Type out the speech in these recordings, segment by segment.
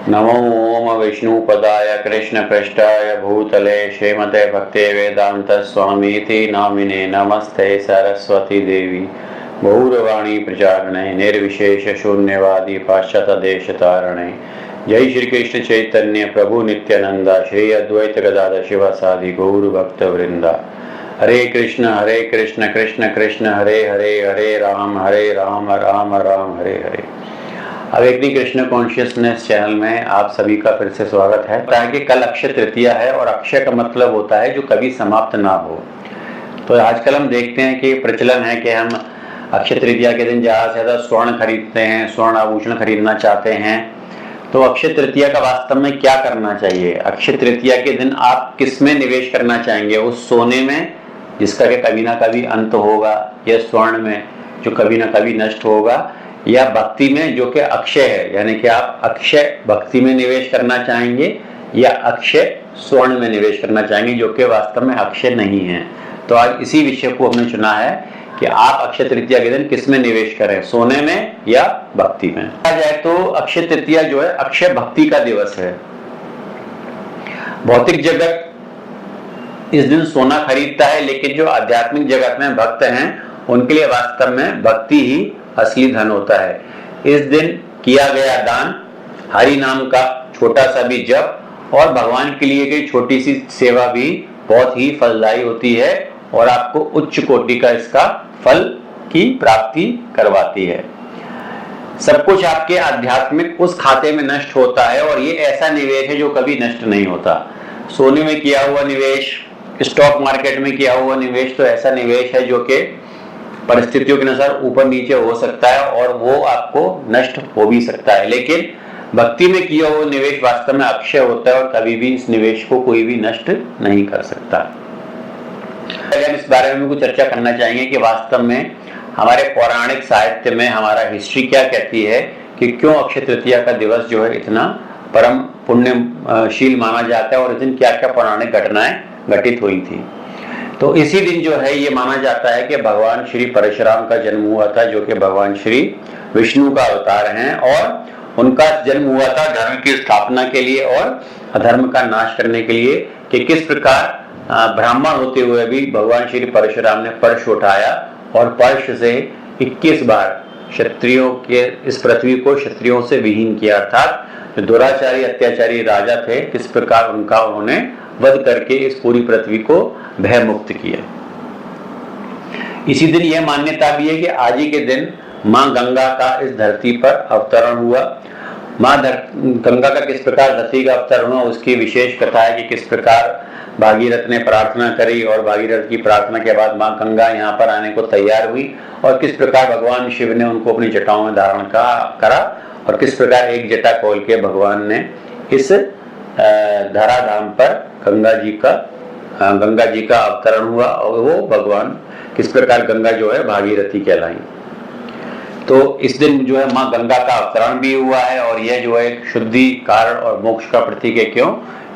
नमो ओम विष्णुपदाय कृष्णपृष्ठाय भूतले श्रीमते भक्ते वेदांत स्वामीति नामिने नमस्ते सरस्वती देवी गौरवाणी प्रचारणे निर्विशेष शून्यवादी पाश्चात देश तारणे। जय श्री कृष्ण चैतन्य प्रभु नित्यानंदा श्री अद्वैत गदाधर शिवासादि गौर भक्त वृंदा। हरे कृष्ण कृष्ण कृष्ण हरे हरे, हरे Ram Ram Ram Hare Hare. Awakening Krishna consciousness channel में आप सभी का फिर से स्वागत है। पता है कि कल अक्षय तृतीया है और अक्षय का मतलब होता है जो कभी समाप्त ना हो। तो आजकल हम देखते हैं कि प्रचलन है कि हम अक्षय तृतीया के दिन ज़्यादा से ज़्यादा स्वर्ण खरीदते हैं, स्वर्ण आभूषण खरीदना चाहते हैं। तो अक्षय तृतीया का वास्तव में क्या करना चाहिए? अक्षय तृतीया के दिन आप किस में निवेश करना चाहेंगे? उस सोने में जिसका कि कभी ना कभी अंत होगा, या स्वर्ण में जो कभी ना कभी नष्ट होगा, या भक्ति में जो कि अक्षय है, यानी कि आप अक्षय भक्ति में निवेश करना चाहेंगे या अक्षय स्वर्ण में निवेश करना चाहेंगे जो कि वास्तव में अक्षय नहीं है। तो आज इसी विषय को हमने चुना है कि आप अक्षय तृतीया के दिन किस में निवेश करें, सोने में या भक्ति में। कहा जाए तो अक्षय तृतीया जो है अक्षय भक्ति का दिवस है। भौतिक जगत इस दिन सोना खरीदता है, लेकिन जो आध्यात्मिक जगत में भक्त हैं उनके लिए वास्तव में भक्ति ही असली धन होता है। इस दिन किया गया दान, हरि नाम का छोटा सा भी जप और भगवान के लिए की छोटी सी सेवा भी बहुत ही फलदायी होती है और आपको उच्च कोटि का इसका फल की प्राप्ति करवाती है। सब कुछ आपके आध्यात्मिक उस खाते में नष्ट होता है और ये ऐसा निवेश है जो कभी नष्ट नहीं होता। सोने में किया हुआ निवेश, स्टॉक मार्केट में किया हुआ निवेश तो ऐसा निवेश है जो कि परिस्थितियों के अनुसार ऊपर नीचे हो सकता है और वो आपको नष्ट हो भी सकता है, लेकिन भक्ति में किया हुआ निवेश वास्तव में अक्षय होता है और कभी भी इस निवेश को कोई भी नष्ट नहीं कर सकता। अगर इस बारे में कुछ चर्चा करना चाहेंगे कि वास्तव में हमारे पौराणिक साहित्य में हमारा हिस्ट्री क्या कहती है कि क्यों अक्षय तृतीया का दिवस जो है इतना परम पुण्यशील माना जाता है और इस दिन क्या क्या पौराणिक घटनाएं घटित हुई थी। तो इसी दिन जो है ये माना जाता है कि भगवान श्री परशुराम का जन्म हुआ था, जो कि भगवान श्री विष्णु का अवतार हैं और उनका जन्म हुआ था धर्म की स्थापना के लिए और अधर्म का नाश करने के लिए। कि किस प्रकार ब्राह्मण होते हुए भी भगवान श्री परशुराम ने पर्श उठाया और पर्श से 21 बार क्षत्रियों के इस पृथ्वी को क्षत्रियों से विहीन किया, अर्थात जो दुराचारी अत्याचारी राजा थे किस प्रकार उनका उन्होंने वध करके इस पूरी पृथ्वी को भय मुक्त किया। इसी दिन यह मान्यता भी है कि आज ही के दिन माँ गंगा का इस धरती पर अवतरण हुआ। माँ गंगा का किस प्रकार धरती का अवतरण हुआ उसकी विशेष कथा है कि किस प्रकार भागीरथ ने प्रार्थना करी और भागीरथ की प्रार्थना के बाद माँ गंगा यहाँ पर आने को तैयार हुई और किस प्रकार भगवान शिव ने उनको अपनी जटाओं में धारण करा और किस प्रकार एक जटा खोल के भगवान ने इस धराधाम पर गंगा जी का अवतरण हुआ और वो भगवान किस प्रकार गंगा जो है भागीरथी कहलाई। तो इस दिन जो है माँ गंगा का अवतरण भी हुआ है और यह जो है शुद्धि कारण और मोक्ष का प्रतीक है। क्यों?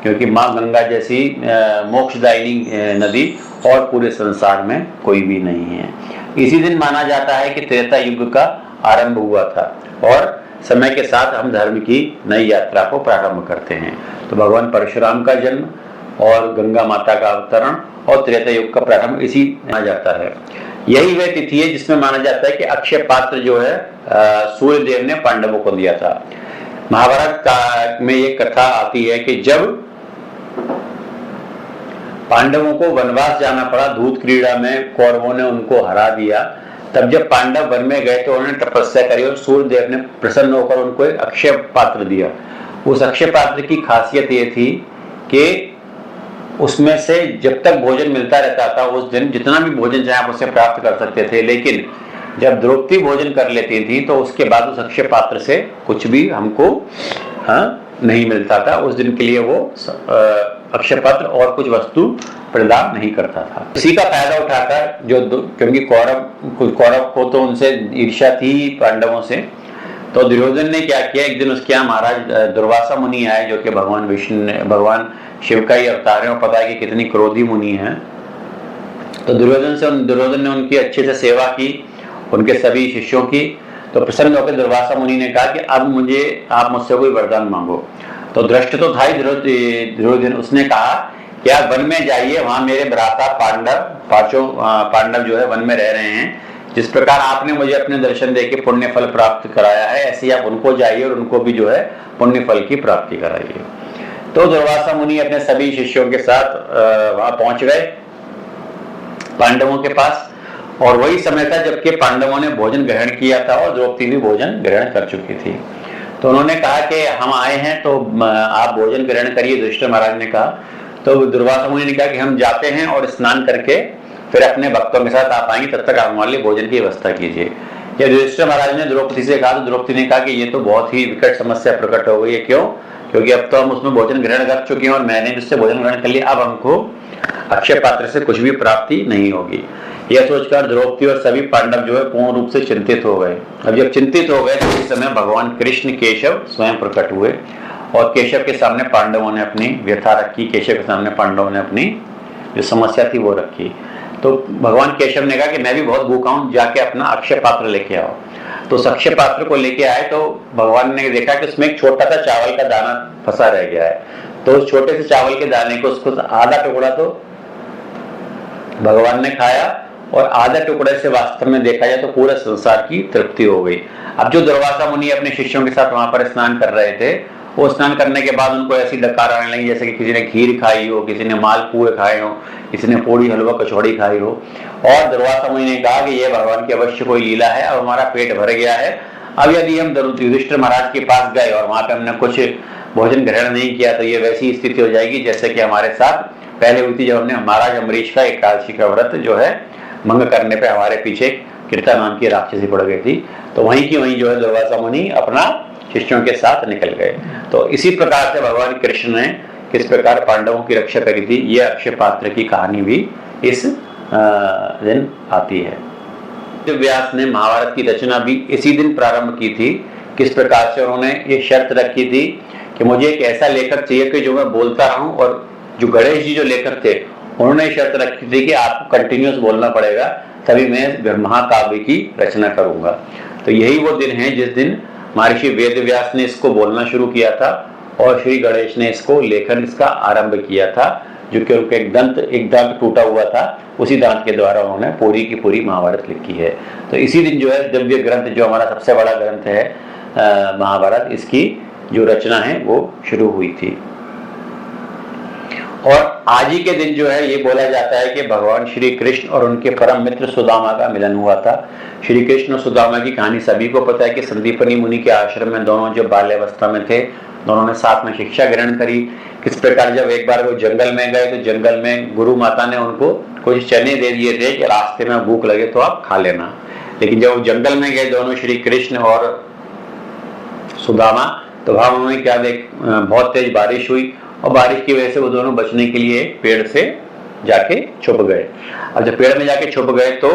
क्योंकि माँ गंगा जैसी मोक्षदायिनी नदी और पूरे संसार में कोई भी नहीं है। इसी दिन माना जाता है कि त्रेता युग का आरंभ हुआ था और समय के साथ हम धर्म की नई यात्रा को प्रारंभ करते हैं। तो भगवान परशुराम का जन्म और गंगा माता का अवतरण और त्रेता युग का प्रारंभ इसी माना जाता है। यही वह तिथि है जिसमें माना जाता है कि अक्षय पात्र जो है सूर्य देव ने पांडवों को दिया था। महाभारत में एक कथा आती है कि जब पांडवों को वनवास जाना पड़ा, दूत क्रीड़ा में कौरवों ने उनको हरा दिया, तब जब पांडव वन में गए तो उन्होंने तपस्या करी और सूर्य देव ने प्रसन्न होकर उनको एक अक्षय पात्र दिया। उस अक्षय पात्र की खासियत ये थी कि उसमें से जब तक भोजन मिलता रहता था उस दिन जितना भी भोजन चाहे आप उससे प्राप्त कर सकते थे, लेकिन जब द्रौपदी भोजन कर लेती थी तो उसके बाद उस अक्षय पात्र से कुछ भी हमको नहीं मिलता था। उस दिन के लिए वो अक्षय पात्र और कुछ वस्तु प्रदान नहीं करता था। इसी का फायदा उठाकर क्योंकि कौरव को तो उनसे ईर्ष्या थी पांडवों से, तो दुर्योधन ने क्या किया, एक दिन उसके यहाँ महाराज दुर्वासा मुनि आए जो कि भगवान शिव का ही अवतार है और पता है कि कितनी क्रोधी मुनि है। तो दुर्योधन ने उनकी अच्छे से सेवा की, उनके सभी शिष्यों की। तो प्रसन्न होकर दुर्वासा मुनि ने कहा कि अब मुझे आप मुझसे कोई वरदान मांगो। तो दृष्ट तो था ही दुर्योधन, उसने कहा कि आप वन में जाइए, वहां मेरे भ्राता पांचों पांडव जो है वन में रह रहे हैं। जिस प्रकार आपने मुझे अपने दर्शन देके पुण्य फल प्राप्त कराया है, ऐसे ही आप उनको जाइए और उनको भी जो है पुण्य फल की प्राप्ति कराइए। तो दुर्वासा मुनि अपने सभी शिष्यों के साथ वहां पहुंच गए पांडवों के पास, और वही समय था जबकि पांडवों ने भोजन ग्रहण किया था और द्रौपदी भी भोजन ग्रहण कर चुकी थी। तो उन्होंने कहा कि हम आए हैं तो आप भोजन ग्रहण करिए। युधिष्ठिर महाराज ने कहा, तो दुर्वासा मुनि ने कहा कि हम जाते हैं और स्नान करके फिर अपने भक्तों के साथ आप आएंगे, तब तक आप हमारे लिए भोजन की व्यवस्था कीजिए। जब युधिष्ठिर महाराज ने द्रौपदी से कहा तो द्रौपदी ने कहा कि ये तो बहुत ही विकट समस्या प्रकट हो गई है। क्यों? क्योंकि अब तो हम उसमें भोजन ग्रहण कर चुके हैं और मैंने जिससे भोजन ग्रहण कर लिया, अब हमको अक्षय पात्र से कुछ भी प्राप्ति नहीं होगी। यह सोचकर द्रौपदी और सभी पांडव जो है पूर्ण रूप से चिंतित हो गए। अब जब चिंतित हो गए तो इस समय भगवान कृष्ण केशव स्वयं प्रकट हुए और केशव के सामने पांडवों ने अपनी व्यथा रखी। केशव के सामने पांडवों ने अपनी जो समस्या थी वो रखी। तो भगवान केशव ने कहा कि मैं भी बहुत भूखा हूं, जाके अपना अक्षय पात्र लेके आओ। तो उस अक्षय पात्र को लेके आए तो भगवान ने देखा कि उसमें एक छोटा सा चावल का दाना फंसा रह गया है। तो उस छोटे से चावल के दाने को उसको आधा टुकड़ा तो भगवान ने खाया और आधा टुकड़े से वास्तव में देखा जाए तो पूरे संसार की तृप्ति हो गई। अब जो दुर्वासा मुनि अपने शिष्यों के साथ वहां पर स्नान कर रहे थे, वो स्नान करने के बाद उनको ऐसी डकार आने लगी जैसे कि किसी ने खीर खाई हो, किसी ने मालपुए खाए हो, किसी ने पूड़ी हलवा कचौड़ी खाई हो। और दुर्वासा मुनि ने कहा कि यह भगवान की अवश्य कोई लीला है, अब हमारा पेट भर गया है। अब यदि हम युधिष्ठिर महाराज के पास गए और वहां पे हमने कुछ भोजन ग्रहण नहीं किया तो ये वैसी स्थिति हो जाएगी जैसे कि हमारे साथ पहले हुई थी, जब हमने महाराज अम्बरीश का एकादशी का व्रत जो है भंग करने पे हमारे पीछे कृता नाम की राक्षसी पड़ गई थी। तो वहीं की वहीं जो है दुर्वासा मुनि अपना शिष्यों के साथ निकल गए। तो इसी प्रकार से भगवान कृष्ण ने किस प्रकार पांडवों की रक्षा करी थी, यह अक्षय पात्र की कहानी भी इस दिन आती है। व्यास ने महाभारत की रचना भी इसी दिन प्रारंभ की थी। किस प्रकार से उन्होंने ये शर्त रखी थी कि मुझे एक ऐसा लेखक चाहिए कि जो मैं बोलता रहूं, और जो गणेश जी जो लेखक थे उन्होंने शर्त रखी थी कि आपको कंटिन्यूअस बोलना पड़ेगा, तभी मैं महाकाव्य की रचना करूंगा। तो यही वो दिन है जिस दिन महर्षि वेद व्यास ने इसको बोलना शुरू किया था और श्री गणेश ने इसको लेखन इसका आरंभ किया था, जो कि उनका एक दांत टूटा हुआ था, उसी दांत के द्वारा उन्होंने पूरी की पूरी महाभारत लिखी है। तो इसी दिन जो है दिव्य ग्रंथ, जो हमारा सबसे बड़ा ग्रंथ है महाभारत, इसकी जो रचना है वो शुरू हुई थी। और आज ही के दिन जो है ये बोला जाता है कि भगवान श्री कृष्ण और उनके परम मित्र सुदामा का मिलन हुआ था। श्री कृष्ण और सुदामा की कहानी सभी को पता है कि संदीपनी मुनि के आश्रम में दोनों जो बाल्यावस्था में थे, दोनों ने साथ में शिक्षा ग्रहण करी। किस प्रकार जब एक बार वो जंगल में गए तो जंगल में गुरु माता ने उनको कुछ चने दे दिए थे कि रास्ते में भूख लगे तो आप खा लेना। लेकिन जब वो जंगल में गए दोनों श्री कृष्ण और सुदामा, तो वहां उन्होंने क्या बहुत तेज बारिश हुई और बारिश की वजह से वो दोनों बचने के लिए पेड़ से जाके छुप गए। अब जब पेड़ में जाके छुप गए तो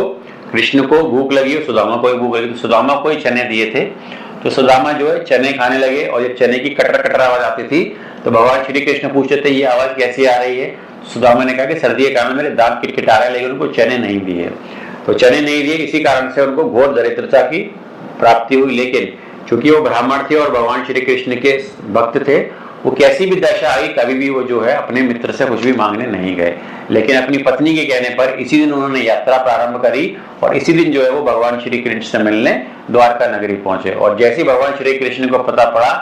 कृष्ण को भूख लगी और सुदामा को भी भूख लगी। तो सुदामा को ही चने दिए थे, तो सुदामा जो है चने खाने लगे और जब चने की कटर कटर आवाज आती थी तो भगवान श्री कृष्ण पूछते थे ये आवाज कैसी आ रही है। सुदामा ने कहा कि सर्दी के कारण मेरे दांत किटकिटा रहे हैं, लेकिन उनको चने नहीं दिए। तो चने नहीं दिए, इसी कारण से उनको घोर दरिद्रता की प्राप्ति हुई। लेकिन चूंकि वो ब्राह्मण थे और भगवान श्री कृष्ण के भक्त थे, वो कैसी भी दशा आई कभी भी वो जो है अपने मित्र से कुछ भी मांगने नहीं गए। लेकिन अपनी पत्नी के कहने पर इसी दिन उन्होंने यात्रा प्रारंभ करी और इसी दिन जो है वो भगवान श्री कृष्ण से मिलने द्वारका नगरी पहुंचे। और जैसे ही भगवान श्री कृष्ण को पता पड़ा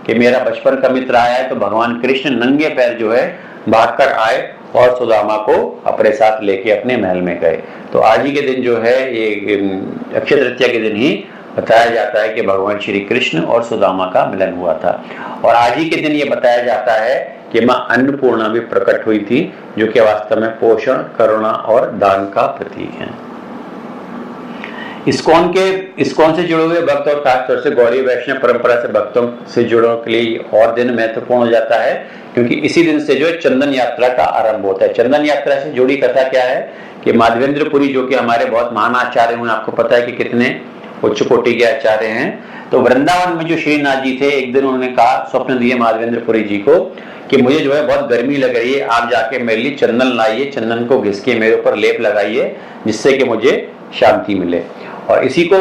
कि मेरा बचपन का मित्र आया है, तो भगवान कृष्ण नंगे पैर जो है भागकर आए और सुदामा को अपने साथ लेके अपने महल में गए। तो आज ही के दिन जो है ये अक्षय तृतीया के दिन ही बताया जाता है कि भगवान श्री कृष्ण और सुदामा का मिलन हुआ था। और आज ही के दिन ये बताया जाता है कि मां अन्नपूर्णा भी प्रकट हुई थी, जो कि वास्तव में पोषण, करुणा और दान का प्रतीक है। इस्कॉन से जुड़े हुए भक्त और खासतौर से गौरी वैष्णव परंपरा से भक्तों से जुड़ों के लिए और दिन महत्वपूर्ण हो जाता है, क्योंकि इसी दिन से जो है चंदन यात्रा का आरंभ होता है। चंदन यात्रा से जुड़ी कथा क्या है कि माधवेंद्रपुरी, जो कि हमारे बहुत महान आचार्य हैं, आपको पता है कि कितने उच्च कोटि के आचार्य हैं। तो वृंदावन में जो श्रीनाथ जी थे, एक दिन उन्होंने कहा, स्वप्न दिए माधवेंद्रपुरी जी को कि मुझे जो है बहुत गर्मी लग रही है, आप जाके मेरे लिए चंदन लाइए, चंदन को घिस के मेरे ऊपर लेप लगाइए जिससे कि मुझे शांति मिले। और इसी को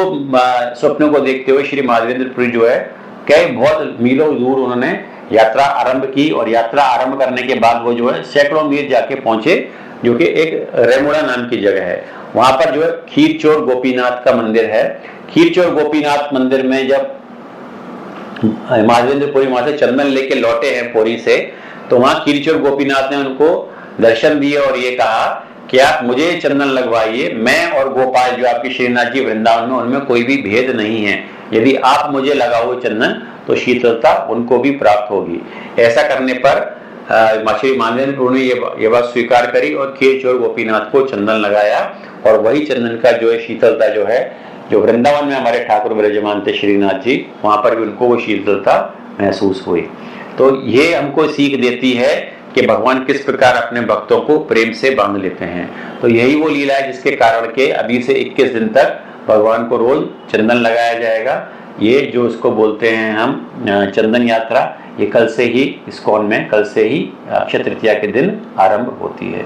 स्वप्न को देखते हुए श्री माधवेंद्रपुरी जो है कई बहुत मीलों दूर उन्होंने यात्रा आरंभ की, और यात्रा आरंभ करने के बाद वो जो है सैकड़ों मील जाके पहुंचे, जो कि एक रेमुड़ा नाम की जगह है। वहां पर जो है खीरचोर गोपीनाथ का मंदिर है। खीरचोर गोपीनाथ मंदिर में जब माधवेंद्रपुरी वहां से चंदन लेके लौटे हैं पुरी से, तो वहां खीरचोर गोपीनाथ ने उनको दर्शन दिए और ये कहा कि आप मुझे चंदन लगवाइए, मैं और गोपाल जो आपके श्रीनाथ जी वृंदावन में, उनमें कोई भी भेद नहीं है। यदि आप मुझे लगाओ चंदन तो शीतलता उनको भी प्राप्त होगी। ऐसा करने पर श्री माधवेंद्रपुरी ने ये बात स्वीकार करी और खीरचोर गोपीनाथ को चंदन लगाया, और वही चंदन का जो है शीतलता जो है, जो वृंदावन में हमारे ठाकुर विराजमान थे श्रीनाथ जी, वहां पर भी उनको वो शीतलता महसूस हुई। तो ये हमको सीख देती है कि भगवान किस प्रकार अपने भक्तों को प्रेम से बांध लेते हैं। तो यही वो लीला है जिसके कारण के अभी से 21 दिन तक भगवान को रोज चंदन लगाया जाएगा। ये जो इसको बोलते हैं हम चंदन यात्रा, ये कल से ही इस्कॉन में, कल से ही अक्षय तृतीया के दिन आरंभ होती है।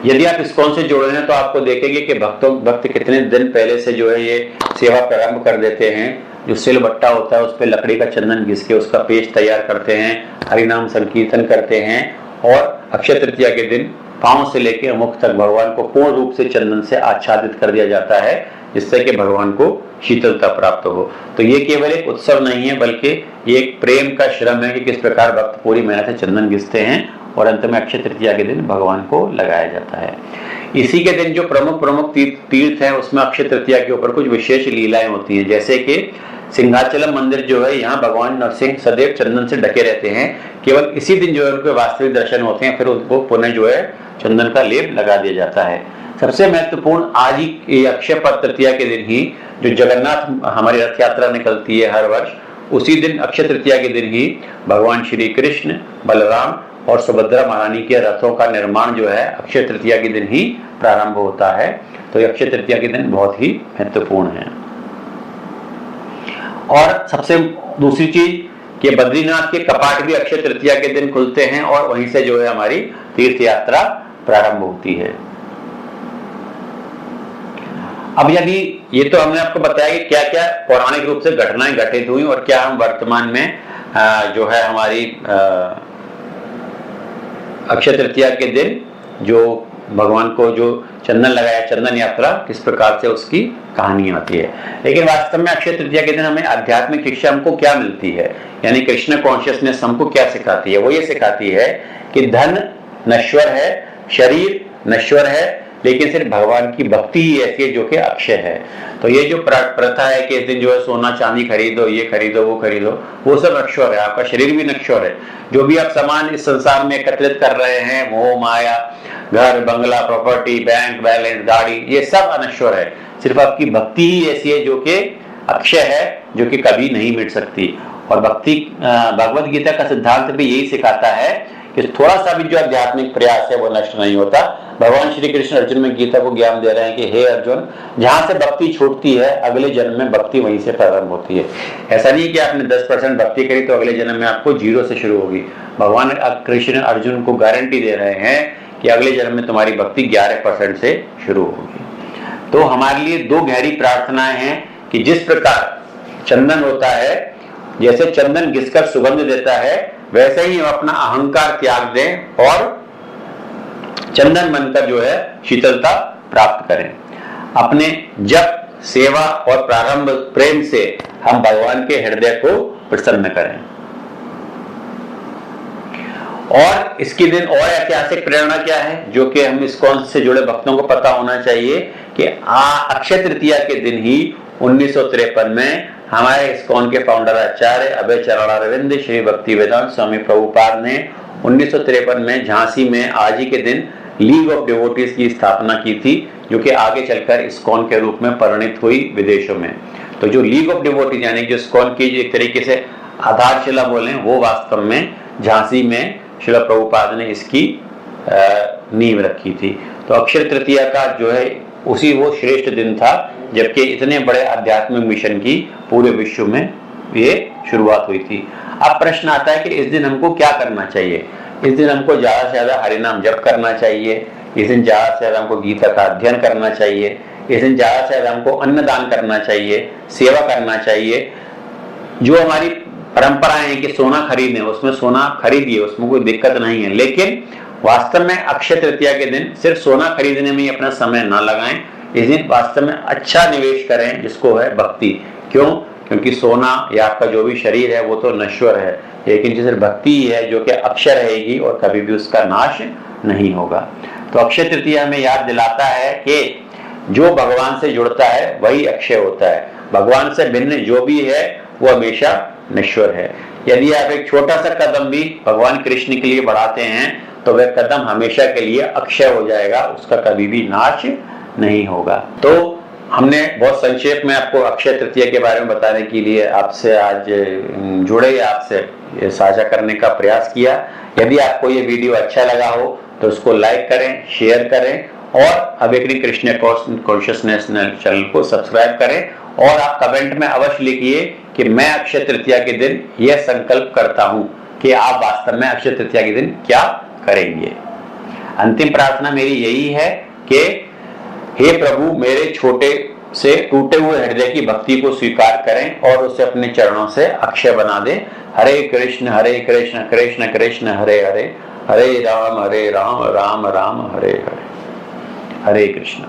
यदि आप इस्कॉन से जुड़े हैं तो आपको देखेंगे कि भक्त कितने दिन पहले से जो है ये सेवा प्रारंभ कर देते हैं। जो सिल बट्टा होता है उस पर लकड़ी का चंदन घिस के उसका पेस्ट तैयार करते हैं, हरिनाम संकीर्तन करते हैं, और अक्षय तृतीया के दिन पांव से लेकर मुख तक भगवान को पूर्ण रूप से चंदन से आच्छादित कर दिया जाता है, जिससे कि भगवान को शीतलता प्राप्त हो। तो ये केवल एक उत्सव नहीं है, बल्कि ये एक प्रेम का श्रम है कि किस प्रकार भक्त पूरी मेहनत से चंदन घिसते हैं और अंत में अक्षय तृतीया के दिन भगवान को लगाया जाता है। इसी के दिन जो प्रमुख तीर्थ हैं उसमें अक्षय तृतीया के ऊपर कुछ विशेष लीलाएं होती हैं, जैसे कि सिंहाचलम मंदिर जो है, यहाँ भगवान नरसिंह सदैव चंदन से ढके रहते हैं। केवल इसी दिन जो है उनके वास्तविक दर्शन होते हैं, फिर उनको पुनः जो है चंदन का लेप लगा दिया जाता है। सबसे महत्वपूर्ण आज ही अक्षय तृतीया के दिन ही जो जगन्नाथ हमारी रथ यात्रा निकलती है हर वर्ष, उसी दिन अक्षय तृतीया के दिन ही भगवान श्री कृष्ण, बलराम और सुभद्रा महारानी के रथों का निर्माण जो है अक्षय तृतीया के दिन ही प्रारंभ होता है। तो अक्षय तृतीया के दिन बहुत ही महत्वपूर्ण है। और सबसे दूसरी चीज कि बद्रीनाथ के कपाट भी अक्षय तृतीया के दिन खुलते हैं और वहीं से जो है हमारी तीर्थ यात्रा प्रारंभ होती है। अब यदि ये तो हमने आपको बताया कि क्या क्या पौराणिक रूप से घटनाएं घटित हुई और क्या हम वर्तमान में जो है हमारी अक्षय तृतीया के दिन जो भगवान को जो चंदन लगाया, चंदन यात्रा किस प्रकार से उसकी कहानी आती है। लेकिन वास्तव में अक्षय तृतीया के दिन हमें आध्यात्मिक शिक्षा हमको क्या मिलती है, यानी कृष्ण कॉन्शियसनेस हमको क्या सिखाती है। वो ये सिखाती है कि धन नश्वर है, शरीर नश्वर है, लेकिन सिर्फ भगवान की भक्ति ही ऐसी है जो कि अक्षय है। तो ये जो प्रथा है कि इस दिन जो है सोना चांदी खरीदो, ये खरीदो, वो खरीदो, वो सब नश्वर है। आपका शरीर भी नश्वर है। जो भी आप सामान इस संसार में एकत्रित कर रहे हैं, मोह माया, घर बंगला, प्रॉपर्टी, बैंक बैलेंस, गाड़ी, ये सब अनश्वर है। सिर्फ आपकी भक्ति ही ऐसी है जो कि अक्षय है, जो कि कभी नहीं मिट सकती। और भक्ति भगवत गीता का सिद्धांत भी यही सिखाता है कि थोड़ा सा भी जो आध्यात्मिक प्रयास है वो नष्ट नहीं होता। भगवान श्री कृष्ण अर्जुन में गीता को ज्ञान दे रहे हैं कि हे अर्जुन, जहां से भक्ति छूटती है अगले जन्म में भक्ति वहीं से प्रारंभ होती है। ऐसा नहीं कि आपने 10% भक्ति करी तो अगले जन्म में आपको 0 से शुरू होगी। भगवान कृष्ण अर्जुन को गारंटी दे रहे हैं कि अगले जन्म में तुम्हारी भक्ति 11% से शुरू होगी। तो हमारे लिए 2 गहरी प्रार्थनाएं हैं कि जिस प्रकार चंदन होता है, जैसे चंदन घिसकर सुगंध देता है, वैसे ही हम अपना अहंकार त्याग दें और चंदन बनकर जो है शीतलता प्राप्त करें। अपने जप, सेवा और प्रारंभ प्रेम से हम भगवान के हृदय को प्रसन्न करें। और इसके दिन और ऐतिहासिक प्रेरणा क्या है जो कि हम इस्कॉन से जुड़े भक्तों को पता होना चाहिए कि अक्षय तृतीया के दिन ही 1953 में हमारे इस्कॉन के फाउंडर आचार्य अभय चरणारविंद श्री भक्ति वेदांत स्वामी प्रभुपाद ने 1953 में झांसी में आज ही के दिन लीग ऑफ डिवोटीज की स्थापना की थी, जो कि आगे चलकर इस्कॉन के रूप में परिणित हुई विदेशों में। तो जो लीग ऑफ डिवोटीज यानी जो इस्कॉन की एक तरीके से आधारशिला बोले, वो वास्तव में झांसी में श्रील प्रभुपाद ने इसकी नींव रखी थी। तो अक्षय तृतीया का जो है उसी वो श्रेष्ठ दिन था जबकि इतने बड़े आध्यात्मिक मिशन की पूरे विश्व में ये शुरुआत हुई थी। अब प्रश्न आता है कि इस दिन हमको क्या करना चाहिए। इस दिन हमको ज्यादा से ज्यादा हरिनाम जप करना चाहिए। इस दिन ज्यादा से ज्यादा हमको गीता का अध्ययन करना चाहिए। इस दिन ज्यादा से ज्यादा हमको अन्नदान करना चाहिए, सेवा करना चाहिए। जो हमारी परंपराएं हैं कि सोना खरीदें, उसमें सोना खरीदिए, उसमें कोई दिक्कत नहीं है, लेकिन वास्तव में अक्षय तृतीया के दिन सिर्फ सोना खरीदने में ही अपना समय ना लगाएं। इस दिन वास्तव में अच्छा निवेश करें जिसको है भक्ति। क्यों? क्योंकि सोना या आपका जो भी शरीर है वो तो नश्वर है, लेकिन जो सिर्फ भक्ति ही है जो कि अक्षय रहेगी और कभी भी उसका नाश नहीं होगा। तो अक्षय तृतीया हमें याद दिलाता है कि जो भगवान से जुड़ता है वही अक्षय होता है, भगवान से भिन्न जो भी है वो हमेशा नश्वर है। यदि आप एक छोटा सा कदम भी भगवान कृष्ण के लिए बढ़ाते हैं तो वह कदम हमेशा के लिए अक्षय हो जाएगा, उसका कभी भी नाश नहीं होगा। तो हमने बहुत संक्षेप में आपको अक्षय तृतीया के बारे में बताने के लिए आपसे आज जुड़े, आपसे साझा करने का प्रयास किया। यदि आपको ये वीडियो अच्छा लगा हो तो उसको लाइक करें, शेयर करें और अवेकनिंग कृष्ण कॉन्शियसनेस चैनल को सब्सक्राइब करें। और आप कमेंट में अवश्य लिखिए कि मैं अक्षय तृतीया के दिन यह संकल्प करता हूं कि आप वास्तव में अक्षय तृतीया के दिन क्या करेंगे। अंतिम प्रार्थना मेरी यही है कि हे प्रभु, मेरे छोटे से टूटे हुए हृदय की भक्ति को स्वीकार करें और उसे अपने चरणों से अक्षय बना दें। हरे कृष्ण कृष्ण कृष्ण हरे हरे, हरे राम राम राम हरे हरे। हरे कृष्ण।